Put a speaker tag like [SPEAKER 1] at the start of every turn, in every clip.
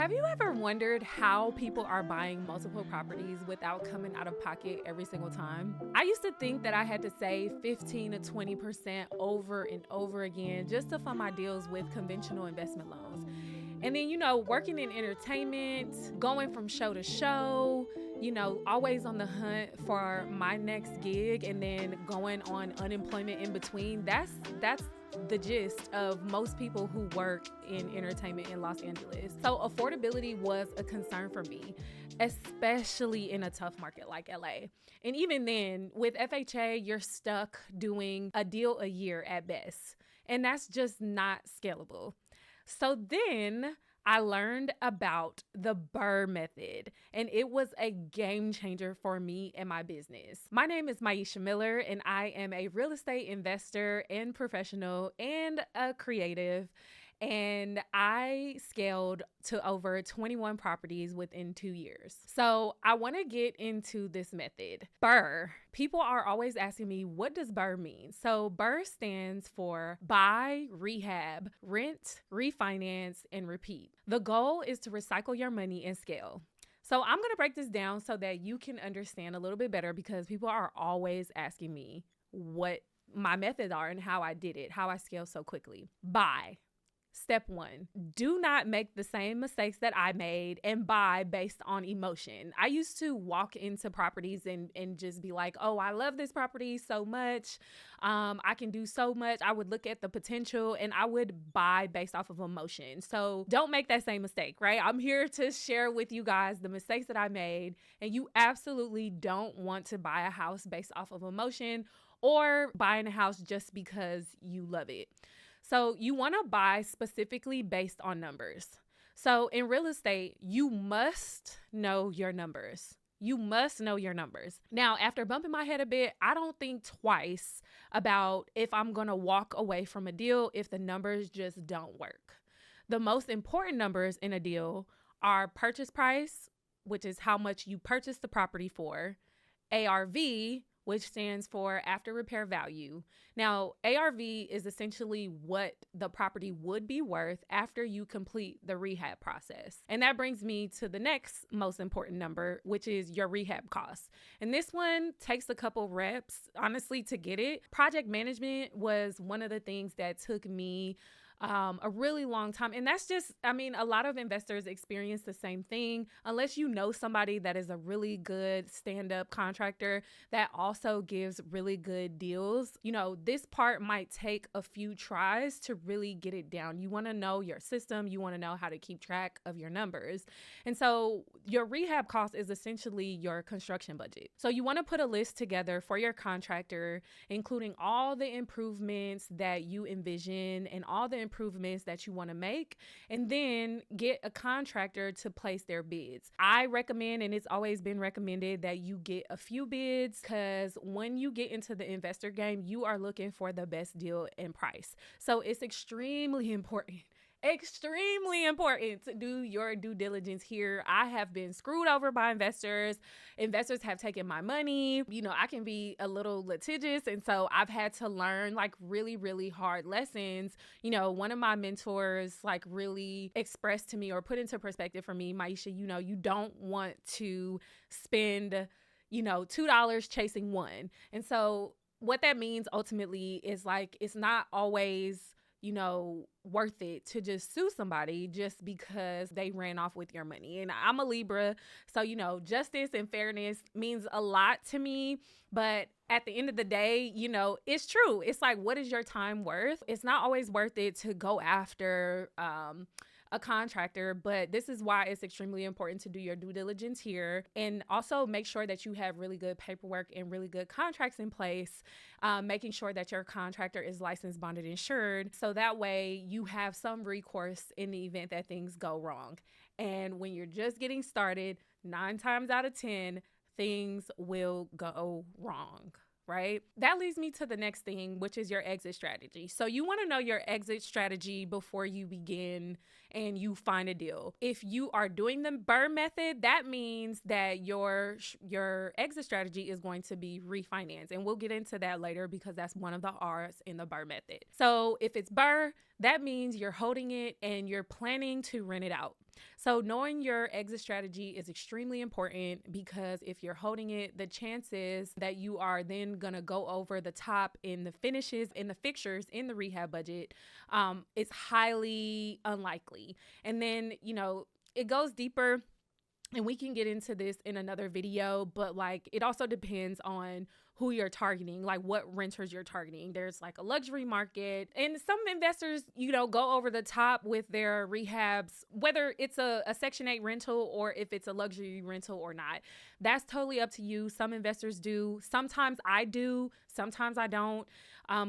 [SPEAKER 1] Have you ever wondered how people are buying multiple properties without coming out of pocket every single time? I used to think that I had to save 15 to 20% over and over again just to fund my deals with conventional investment loans. And then, working in entertainment, going from show to show, always on the hunt for my next gig and then going on unemployment in between. That's the gist of most people who work in entertainment in Los Angeles. So affordability was a concern for me, especially in a tough market like LA. And even then, with FHA, you're stuck doing a deal a year at best. And that's just not scalable. So then I learned about the BRRRR method, and it was a game changer for me and my business. My name is Maisha Miller, and I am a real estate investor and professional and a creative. And I scaled to over 21 properties within 2 years. So I want to get into this method. BRRRR. People are always asking me, what does BRRRR mean? So BRRRR stands for buy, rehab, rent, refinance, and repeat. The goal is to recycle your money and scale. So I'm going to break this down so that you can understand a little bit better, because people are always asking me what my methods are and how I did it, how I scale so quickly. Buy. Step 1, do not make the same mistakes that I made and buy based on emotion. I used to walk into properties and just be like, oh, I love this property so much. I can do so much. I would look at the potential and I would buy based off of emotion. So don't make that same mistake, right? I'm here to share with you guys the mistakes that I made, and you absolutely don't want to buy a house based off of emotion or buying a house just because you love it. So you want to buy specifically based on numbers. So in real estate, you must know your numbers. You must know your numbers. Now, after bumping my head a bit, I don't think twice about if I'm going to walk away from a deal if the numbers just don't work. The most important numbers in a deal are purchase price, which is how much you purchased the property for, ARV, which stands for after repair value. Now, ARV is essentially what the property would be worth after you complete the rehab process. And that brings me to the next most important number, which is your rehab costs. And this one takes a couple reps, honestly, to get it. Project management was one of the things that took me a really long time. And that's just, a lot of investors experience the same thing. Unless you know somebody that is a really good stand-up contractor that also gives really good deals, this part might take a few tries to really get it down. You want to know your system. You want to know how to keep track of your numbers. And so your rehab cost is essentially your construction budget. So you want to put a list together for your contractor, including all the improvements that you envision and all the improvements that you want to make, and then get a contractor to place their bids. I recommend, and it's always been recommended, that you get a few bids, because when you get into the investor game, you are looking for the best deal and price. So it's extremely important to do your due diligence here. I have been screwed over by investors. Investors have taken my money. I can be a little litigious. And so I've had to learn really, really hard lessons. One of my mentors really expressed to me or put into perspective for me, Maisha, you don't want to spend, $2 chasing one. And so what that means ultimately is it's not always worth it to just sue somebody just because they ran off with your money. And I'm a Libra, so, justice and fairness means a lot to me. But at the end of the day, it's true. It's what is your time worth? It's not always worth it to go after a contractor, but this is why it's extremely important to do your due diligence here, and also make sure that you have really good paperwork and really good contracts in place, making sure that your contractor is licensed, bonded, insured, so that way you have some recourse in the event that things go wrong. And when you're just getting started, 9 times out of 10, things will go wrong. Right? That leads me to the next thing, which is your exit strategy. So you want to know your exit strategy before you begin and you find a deal. If you are doing the BRRRR method, that means that your exit strategy is going to be refinance. And we'll get into that later because that's one of the R's in the BRRRR method. So if it's BRRRR, that means you're holding it and you're planning to rent it out. So knowing your exit strategy is extremely important, because if you're holding it, the chances that you are then going to go over the top in the finishes, in the fixtures, in the rehab budget, is highly unlikely. And then, it goes deeper, and we can get into this in another video, but like it also depends on who you're targeting, like what renters you're targeting. There's like a luxury market, and some investors, go over the top with their rehabs, whether it's a Section 8 rental or if it's a luxury rental or not. That's totally up to you. Some investors do. Sometimes I do. Sometimes I don't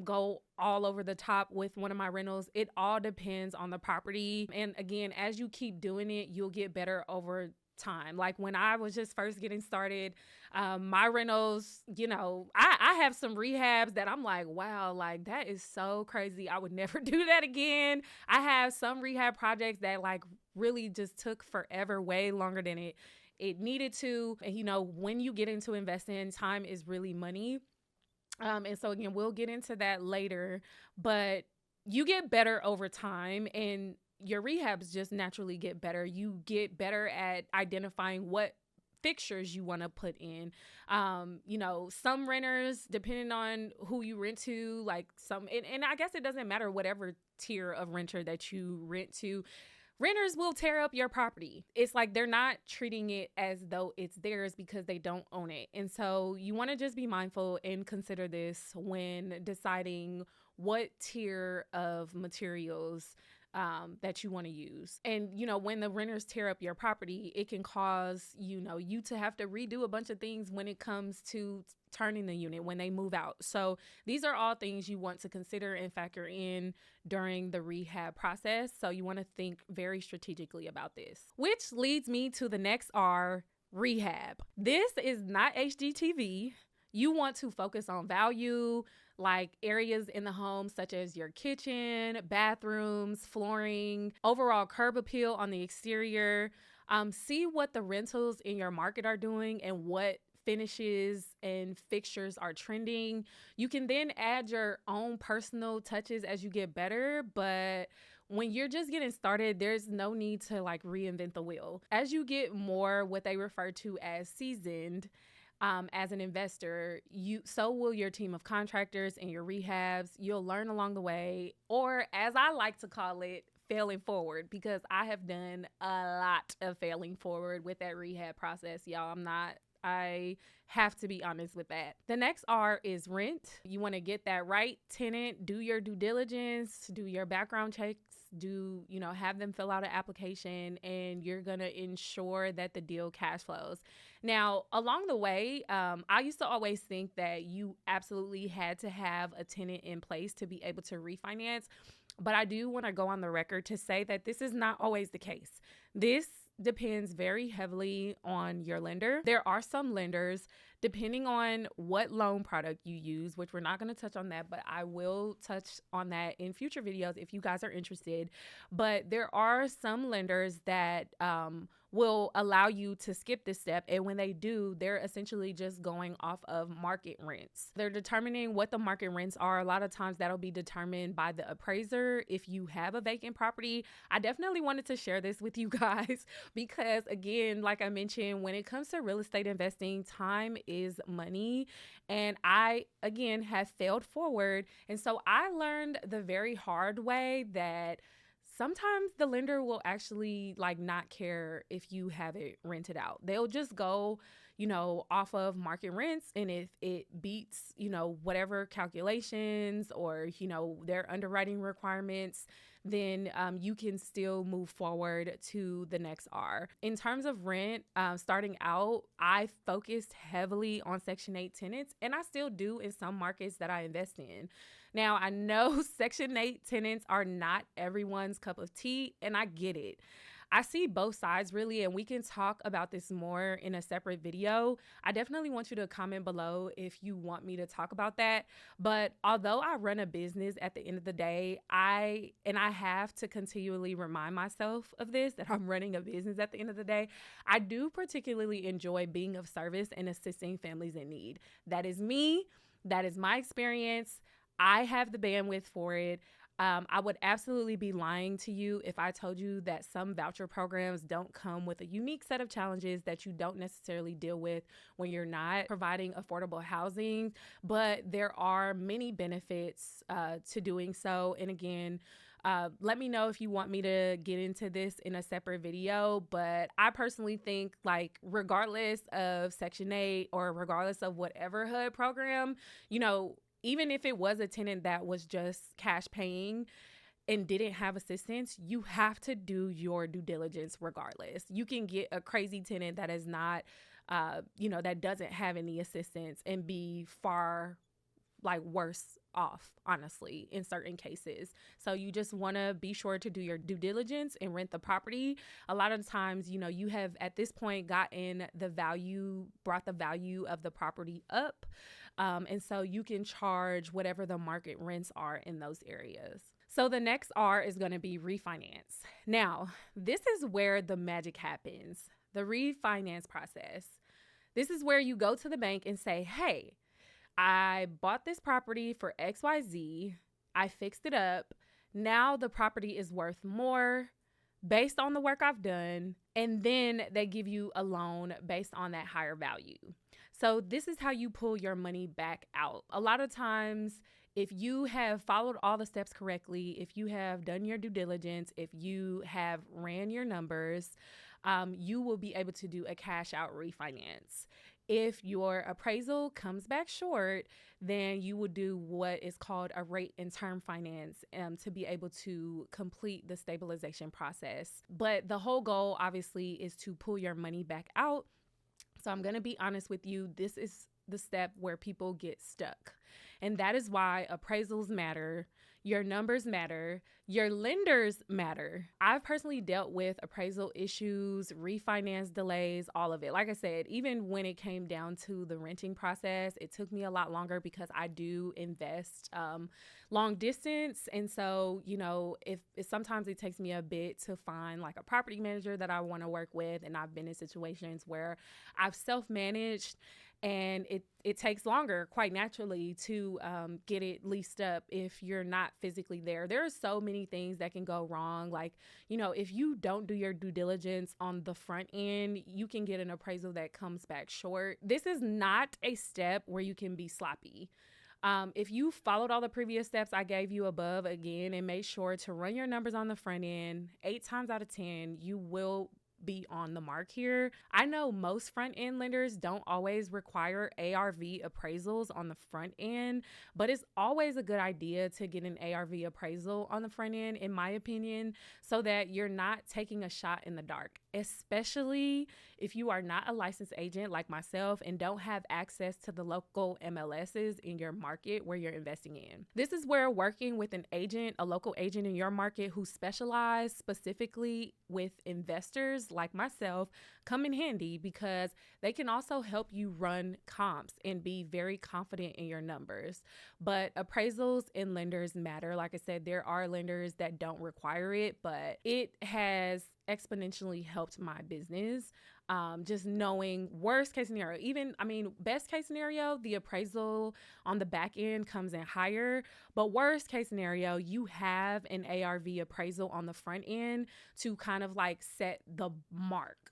[SPEAKER 1] go all over the top with one of my rentals. It all depends on the property. And again, as you keep doing it, you'll get better over time. Like when I was just first getting started, my rentals, I have some rehabs that I'm like, wow, like that is so crazy. I would never do that again. I have some rehab projects that like really just took forever, way longer than it needed to. And when you get into investing, time is really money. And so again, we'll get into that later, but you get better over time, and your rehabs just naturally get better. You get better at identifying what fixtures you want to put in. Some renters, depending on who you rent to, like and I guess it doesn't matter whatever tier of renter that you rent to, renters will tear up your property. It's like they're not treating it as though it's theirs because they don't own it. And so you want to just be mindful and consider this when deciding what tier of materials that you want to use. And, when the renters tear up your property, it can cause, you to have to redo a bunch of things when it comes to turning the unit when they move out. So these are all things you want to consider and factor in during the rehab process. So you want to think very strategically about this, which leads me to the next R, rehab. This is not HGTV. You want to focus on value, like areas in the home such as your kitchen, bathrooms, flooring, overall curb appeal on the exterior. See what the rentals in your market are doing and what finishes and fixtures are trending. You can then add your own personal touches as you get better, but when you're just getting started, there's no need to like reinvent the wheel. As you get more what they refer to as seasoned, as an investor, so will your team of contractors and your rehabs. You'll learn along the way, or as I like to call it, failing forward, because I have done a lot of failing forward with that rehab process, y'all. I have to be honest with that. The next R is rent. You want to get that right tenant, do your due diligence, do your background checks, have them fill out an application, and you're going to ensure that the deal cash flows. Now, along the way, I used to always think that you absolutely had to have a tenant in place to be able to refinance. But I do want to go on the record to say that this is not always the case. This depends very heavily on your lender. There are some lenders, depending on what loan product you use, which we're not going to touch on that, but I will touch on that in future videos if you guys are interested. But there are some lenders that will allow you to skip this step. And when they do, they're essentially just going off of market rents. They're determining what the market rents are. A lot of times that'll be determined by the appraiser. If you have a vacant property, I definitely wanted to share this with you guys because, again, like I mentioned, when it comes to real estate investing, time is money. And I, again, have failed forward. And so I learned the very hard way that sometimes the lender will actually not care if you have it rented out. They'll just go, off of market rents. And if it beats, whatever calculations or, their underwriting requirements, then you can still move forward to the next R. In terms of rent, starting out, I focused heavily on Section 8 tenants, and I still do in some markets that I invest in. Now, I know Section 8 tenants are not everyone's cup of tea, and I get it. I see both sides really, and we can talk about this more in a separate video. I definitely want you to comment below if you want me to talk about that. But although I run a business at the end of the day, I have to continually remind myself of this, that I'm running a business at the end of the day. I do particularly enjoy being of service and assisting families in need. That is me. That is my experience. I have the bandwidth for it. I would absolutely be lying to you if I told you that some voucher programs don't come with a unique set of challenges that you don't necessarily deal with when you're not providing affordable housing, but there are many benefits to doing so. And again, let me know if you want me to get into this in a separate video, but I personally think, like, regardless of Section 8 or regardless of whatever HUD program, even if it was a tenant that was just cash paying and didn't have assistance, you have to do your due diligence regardless. You can get a crazy tenant that is not, that doesn't have any assistance and be far worse off, honestly, in certain cases. So you just want to be sure to do your due diligence and rent the property. A lot of times, you have at this point brought the value of the property up. And so you can charge whatever the market rents are in those areas. So the next R is going to be refinance. Now, this is where the magic happens, the refinance process. This is where you go to the bank and say, hey, I bought this property for XYZ. I fixed it up. Now the property is worth more based on the work I've done. And then they give you a loan based on that higher value. So this is how you pull your money back out. A lot of times, if you have followed all the steps correctly, if you have done your due diligence, if you have ran your numbers, you will be able to do a cash out refinance. If your appraisal comes back short, then you will do what is called a rate and term finance to be able to complete the stabilization process. But the whole goal, obviously, is to pull your money back out. So I'm going to be honest with you. This is the step where people get stuck. And that is why appraisals matter. Your numbers matter. Your lenders matter. I've personally dealt with appraisal issues, refinance delays, all of it. Like I said, even when it came down to the renting process, it took me a lot longer because I do invest long distance. And so, if sometimes it takes me a bit to find like a property manager that I want to work with. And I've been in situations where I've self-managed and it takes longer, quite naturally, to get it leased up if you're not physically there. There are so many things that can go wrong. Like, if you don't do your due diligence on the front end, you can get an appraisal that comes back short. This is not a step where you can be sloppy. If you followed all the previous steps I gave you above again and made sure to run your numbers on the front end, 8 times out of 10, you will be on the mark here. I know most front end lenders don't always require ARV appraisals on the front end, but it's always a good idea to get an ARV appraisal on the front end, in my opinion, so that you're not taking a shot in the dark, especially if you are not a licensed agent like myself and don't have access to the local MLSs in your market where you're investing in. This is where working with an agent, a local agent in your market who specialize specifically with investors like myself, come in handy, because they can also help you run comps and be very confident in your numbers. But appraisals and lenders matter. Like I said, there are lenders that don't require it, but it has exponentially helped my business. Just knowing worst case scenario, best case scenario, the appraisal on the back end comes in higher, but worst case scenario, you have an ARV appraisal on the front end to kind of like set the mark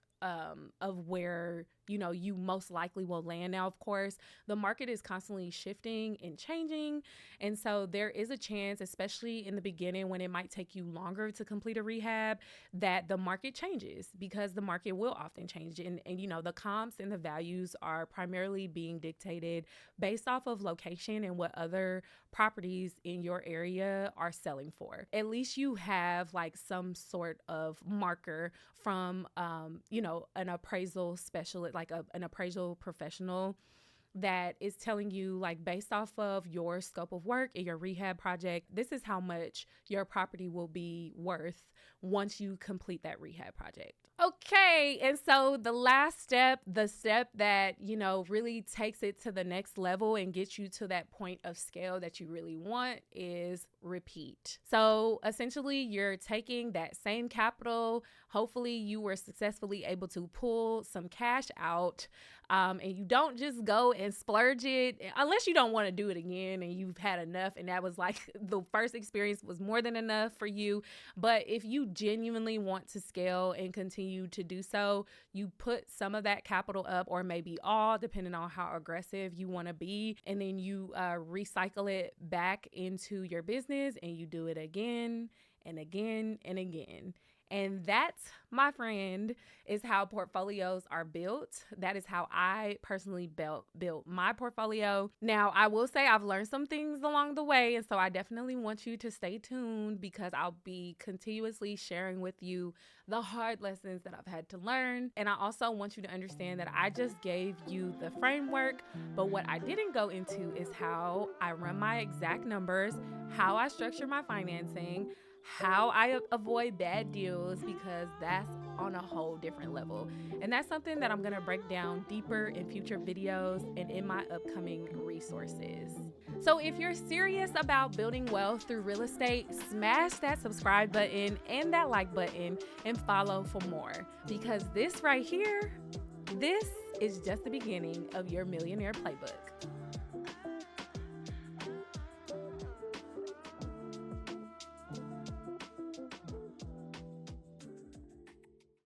[SPEAKER 1] of where you most likely will land. Now, of course, the market is constantly shifting and changing. And so there is a chance, especially in the beginning when it might take you longer to complete a rehab, that the market changes, because the market will often change. And the comps and the values are primarily being dictated based off of location and what other properties in your area are selling for. At least you have like some sort of marker from, an appraisal specialist, like an appraisal professional that is telling you, like, based off of your scope of work and your rehab project, this is how much your property will be worth once you complete that rehab project. Okay, and so the last step, the step that, really takes it to the next level and gets you to that point of scale that you really want is repeat. So essentially, you're taking that same capital. Hopefully, you were successfully able to pull some cash out, and you don't just go and splurge it unless you don't want to do it again and you've had enough and that was like the first experience was more than enough for you. But if you genuinely want to scale and continue to do so, you put some of that capital up, or maybe all, depending on how aggressive you want to be, and then you recycle it back into your business and you do it again and again and again. And that, my friend, is how portfolios are built. That is how I personally built my portfolio. Now, I will say I've learned some things along the way, and so I definitely want you to stay tuned because I'll be continuously sharing with you the hard lessons that I've had to learn. And I also want you to understand that I just gave you the framework, but what I didn't go into is how I run my exact numbers, how I structure my financing, how I avoid bad deals, because that's on a whole different level. And that's something that I'm going to break down deeper in future videos and in my upcoming resources. So if you're serious about building wealth through real estate, smash that subscribe button and that like button and follow for more, because this right here, this is just the beginning of your Millionaire Playbook.